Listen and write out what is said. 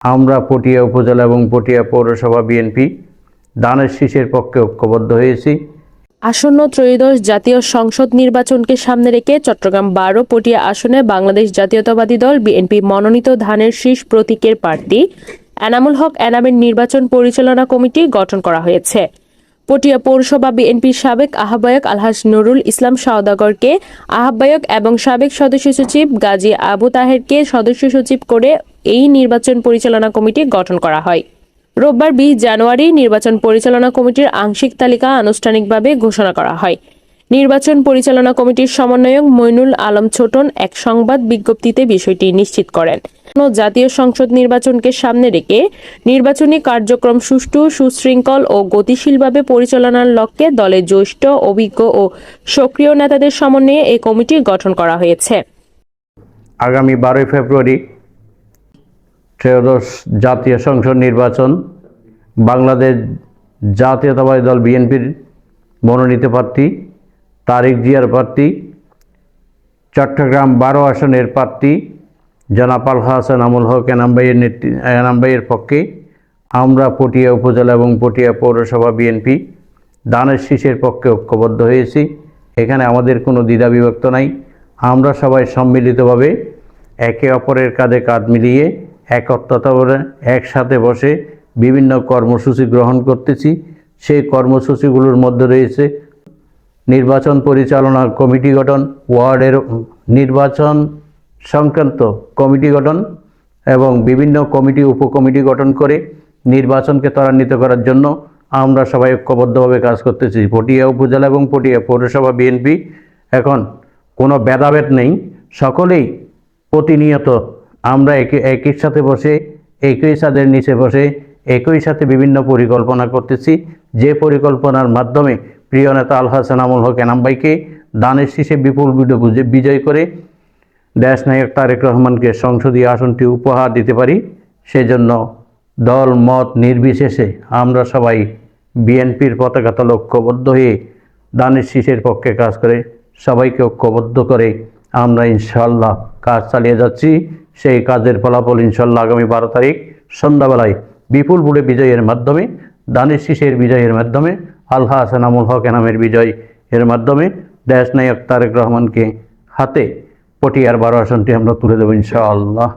আমরা পটিয়া উপজেলা এবং পটিয়া পৌরসভা বিএনপি ধানের শীষের পক্ষে ঐক্যবদ্ধ হয়েছি। আসন্ন ত্রয়োদশ জাতীয় সংসদ নির্বাচনকে সামনে রেখে চট্টগ্রাম ১২ পটিয়া আসনে বাংলাদেশ জাতীয়তাবাদী দল বিএনপি মনোনীত ধানের শীষ প্রতীকের প্রার্থী এনামুল হক এনামের নির্বাচন পরিচালনা কমিটি গঠন করা হয়েছে। পটিয়া পৌরসভা বিএনপির সাবেক আহ্বায়ক আলহাজ নুরুল ইসলাম সওদাগরকে আহ্বায়ক এবং সাবেক সদস্য সচিব গাজী আবু তাহেরকে সদস্য সচিব করে এই নির্বাচন পরিচালনা কমিটি গঠন করা হয়। রোববার ২০ জানুয়ারি নির্বাচন পরিচালনা কমিটির আংশিক তালিকা আনুষ্ঠানিকভাবে ঘোষণা করা হয়। নির্বাচন পরিচালনা কমিটির সমন্বয়ক মইনুল আলম ছোটন এক সংবাদ বিজ্ঞপ্তিতে বিষয়টি নিশ্চিত করেন। জাতীয় সংসদ নির্বাচনকে সামনে রেখে নির্বাচনী কার্যক্রম সুষ্ঠু, সুশৃঙ্খল ও গতিশীলভাবে পরিচালনার লক্ষ্যে দলের জ্যেষ্ঠ, অভিজ্ঞ ও সক্রিয় নেতাদের সমন্বয়ে এই কমিটি গঠন করা হয়েছে। আগামী ১২ ফেব্রুয়ারি ত্রয়োদশ জাতীয় সংসদ নির্বাচন বাংলাদেশ জাতীয়তাবাদী দল বিএনপির মনোনীত প্রার্থী তারেক জিয়ার প্রার্থী চট্টগ্রাম ১২ আসনের প্রার্থী জনাব আলহাজ এনামুল হক এনাম ভাইয়ের পক্ষে আমরা পটিয়া উপজেলা এবং পটিয়া পৌরসভা বিএনপি ধানের শীষের পক্ষে ঐক্যবদ্ধ হয়েছি। এখানে আমাদের কোনো দ্বিধা বিভক্ত নাই। আমরা সবাই সম্মিলিতভাবে একে অপরের কাঁধে কাঁধ মিলিয়ে একত্রতাভাবে একসাথে বসে বিভিন্ন কর্মসূচি গ্রহণ করতেছি। সেই কর্মসূচিগুলোর মধ্যে রয়েছে নির্বাচন পরিচালনা কমিটি গঠন, ওয়ার্ডের নির্বাচন সংক্রান্ত কমিটি গঠন এবং বিভিন্ন কমিটি উপকমিটি গঠন করে নির্বাচনকে ত্বরান্বিত করার জন্য আমরা সবাই ঐক্যবদ্ধভাবে কাজ করতেছি। পটিয়া উপজেলা এবং পটিয়া পৌরসভা বিএনপি এখন কোনো ভেদাভেদ নেই, সকলেই প্রতিনিয়ত আমরা একই সাথে বসে একই ছাদের নিচে বসে একই সাথে বিভিন্ন পরিকল্পনা করতেছি। যে পরিকল্পনার মাধ্যমে প্রিয় নেতা আলহাজ এনামুল হক এনাম ভাইকে ধানের শীষে বিপুল বিজয় করে দেশনায়ক তারেক রহমানকে সংসদীয় আসনটি উপহার দিতে পারি। সেজন্য দল মত নির্বিশেষে আমরা সবাই বিএনপির পতাকা তলে ঐক্যবদ্ধ হয়ে ধানের শীষের পক্ষে কাজ করে সবাইকে ঐক্যবদ্ধ করে আমরা ইনশাআল্লাহ কাজ চালিয়ে যাচ্ছি। সেই কাজের ফলাফল ইনশাআল্লাহ আগামী ১২ তারিখ সন্ধ্যাবেলায় বিপুল ভোটে বিজয়ের মাধ্যমে, ধানের শীষের বিজয়ের মাধ্যমে, আলহাজ এনামুল হক এনামের বিজয় এর মাধ্যমে দেশনায়ক তারেক রহমানকে হাতে পটিয়ার ১২ আসনটি আমরা তুলে দেব ইনশাআল্লাহ।